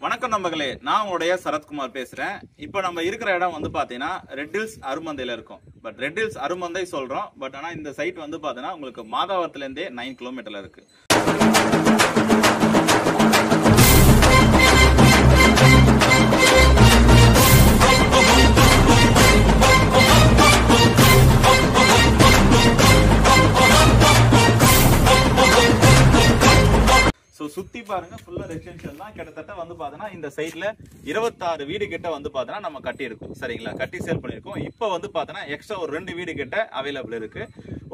வணக்கம் நண்பர்களே, நான் உங்களுடைய சரத்குமார் பேசுறேன். இப்போ நம்ம இருக்கிற இடம் வந்து பாத்தீங்கன்னா ரெட் ஹில்ஸ் அருமந்தையில இருக்கும். பட் ரெட் ஹில்ஸ் அருமந்தை சொல்றோம். பட் ஆனா இந்த சைட் வந்து பாத்தீங்கன்னா உங்களுக்கு மாதாவரத்துல இருந்தே 9 கிலோமீட்டர்ல இருக்கு. சுத்தி பாருங்க, ஃபுல்லா ரெசிடென்ஷியல் தான். கிட்டத்தட்ட வந்து பாத்தீங்கன்னா இந்த சைட்ல 26 வீடு கிட்ட வந்து பாத்தீங்கன்னா நம்ம கட்டி இருக்கோம். சரிங்களா, கட்டி சேல் பண்ணிருக்கோம். இப்போ வந்து பாத்தீங்கன்னா எக்ஸ்ட்ரா ஒரு 2 வீடு கிட்ட அவைலபிள் இருக்கு.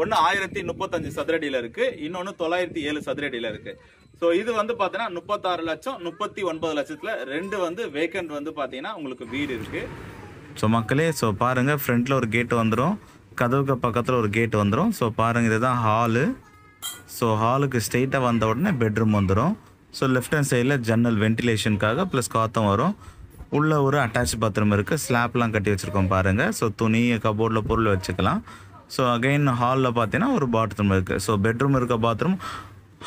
ஒன்னு 1035 சதுரடியில இருக்கு, இன்னொன்னு 907 சதுரடியில இருக்கு. சோ இது வந்து பாத்தீங்கன்னா 36 லட்சம் 39 லட்சத்துல 2 வந்து வேக்கண்ட் வந்து பாத்தீங்கன்னா உங்களுக்கு வீடு இருக்கு. ஸோ மக்களே, ஸோ பாருங்க, ஃப்ரண்ட்ல ஒரு கேட் வந்துடும், கதவுக்கு பக்கத்தில் ஒரு கேட் வந்துடும். ஸோ பாருங்க, இதுதான் ஹாலு. ஸோ ஹாலுக்கு ஸ்ட்ரெயிட்டாக வந்த உடனே பெட்ரூம் வந்துடும். ஸோ லெஃப்ட் ஹேண்ட் சைடில் ஜன்னல் வென்டிலேஷனுக்காக ப்ளஸ் காற்றும் வரும். உள்ளே ஒரு அட்டாச் பாத்ரூம் இருக்குது. ஸ்லாப்லாம் கட்டி வச்சுருக்கோம் பாருங்கள். ஸோ துணி கபோர்டில் பொருள் வச்சுக்கலாம். ஸோ அகைன் ஹாலில் பார்த்தீங்கன்னா ஒரு பாத்ரூம் இருக்குது. ஸோ பெட்ரூம் இருக்க பாத்ரூம்,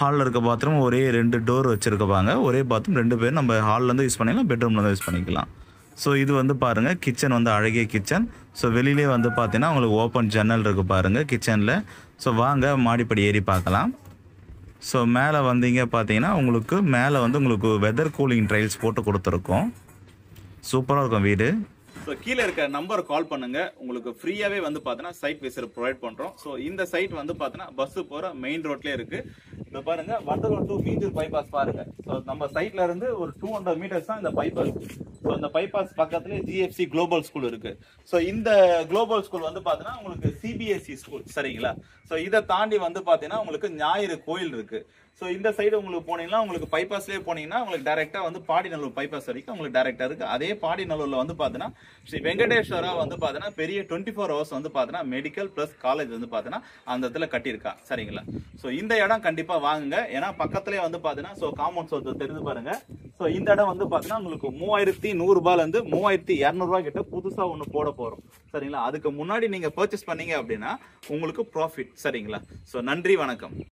ஹாலில் இருக்க பாத்ரூம் ஒரே 2 டோர் வச்சுருக்கப்பாங்க. ஒரே பாத்ரூம் 2 பேர் நம்ம ஹால்லேருந்து யூஸ் பண்ணிக்கலாம், பெட்ரூம்லேருந்து யூஸ் பண்ணிக்கலாம். ஸோ இது வந்து பாருங்கள், கிச்சன் வந்து அழகிய கிச்சன். ஸோ வெளியிலே வந்து பார்த்தீங்கன்னா உங்களுக்கு ஓப்பன் ஜன்னல் இருக்குது பாருங்கள் கிச்சனில். ஸோ வாங்க மாடிப்படி ஏறி பார்க்கலாம். ஸோ மேலே வந்தீங்க பார்த்தீங்கன்னா உங்களுக்கு மேலே வந்து உங்களுக்கு வெதர் கூலிங் ட்ரைல்ஸ் போட்டு கொடுத்துருக்கோம். சூப்பராக இருக்கும் வீடு. ஸோ கீழே இருக்க நம்பர் கால் பண்ணுங்க, உங்களுக்கு ஃப்ரீயாவே வந்து பார்த்தீங்கன்னா சைட் விசிட் ப்ரொவைட் பண்றோம். ஸோ இந்த சைட் வந்து பார்த்தீங்கன்னா பஸ் போற மெயின் ரோட்லேயே இருக்கு. இப்போ பாருங்க, வண்டலூர் டு மீஞ்சூர் பைபாஸ் பாருங்க. ஸோ நம்ம சைட்ல இருந்து ஒரு 200 மீட்டர்ஸ் தான் இந்த பைபாஸ். ஸோ இந்த பைபாஸ் பக்கத்துல ஜிஎஃப்சி குளோபல் ஸ்கூல் இருக்கு. ஸோ இந்த குளோபல் ஸ்கூல் வந்து பார்த்தீங்கன்னா உங்களுக்கு சிபிஎஸ்இ ஸ்கூல். சரிங்களா, ஸோ இதை தாண்டி வந்து பார்த்தீங்கன்னா உங்களுக்கு ஞாயிறு கோயில் இருக்கு. ஸோ இந்த சைடு உங்களுக்கு போனீங்கன்னா உங்களுக்கு பைபாஸ்லேயே போனீங்கன்னா உங்களுக்கு டைரக்டா வந்து பாடிநல்லூர் பைபாஸ் வரைக்கும் உங்களுக்கு டைரக்டா இருக்கு. அதே பாடிநல்லூர்ல வந்து பார்த்தீங்கன்னா ஸ்ரீ வெங்கடேஸ்வரா வந்து பார்த்தீங்கன்னா பெரிய 24 ஹவர்ஸ் வந்து பார்த்தீங்கன்னா மெடிக்கல் பிளஸ் காலேஜ் வந்து பார்த்தீங்கன்னா அந்த இடத்துல கட்டியிருக்கா. சரிங்களா, ஸோ இந்த இடம் கண்டிப்பா வாங்குங்க. ஏன்னா பக்கத்துலேயே வந்து பார்த்தீங்கன்னா ஸோ காம்பவுண்ட் சோர்ஸ் தெரிஞ்சு பாருங்க. ஸோ இந்த இடம் வந்து பார்த்தீங்கன்னா உங்களுக்கு 3100 ரூபாயில இருந்து 3200 ரூபாய் கிட்ட புதுசா ஒன்று போட போறோம். சரிங்களா, அதுக்கு முன்னாடி நீங்க பர்ச்சேஸ் பண்ணீங்க அப்படின்னா உங்களுக்கு ப்ராஃபிட். சரிங்களா, ஸோ நன்றி, வணக்கம்.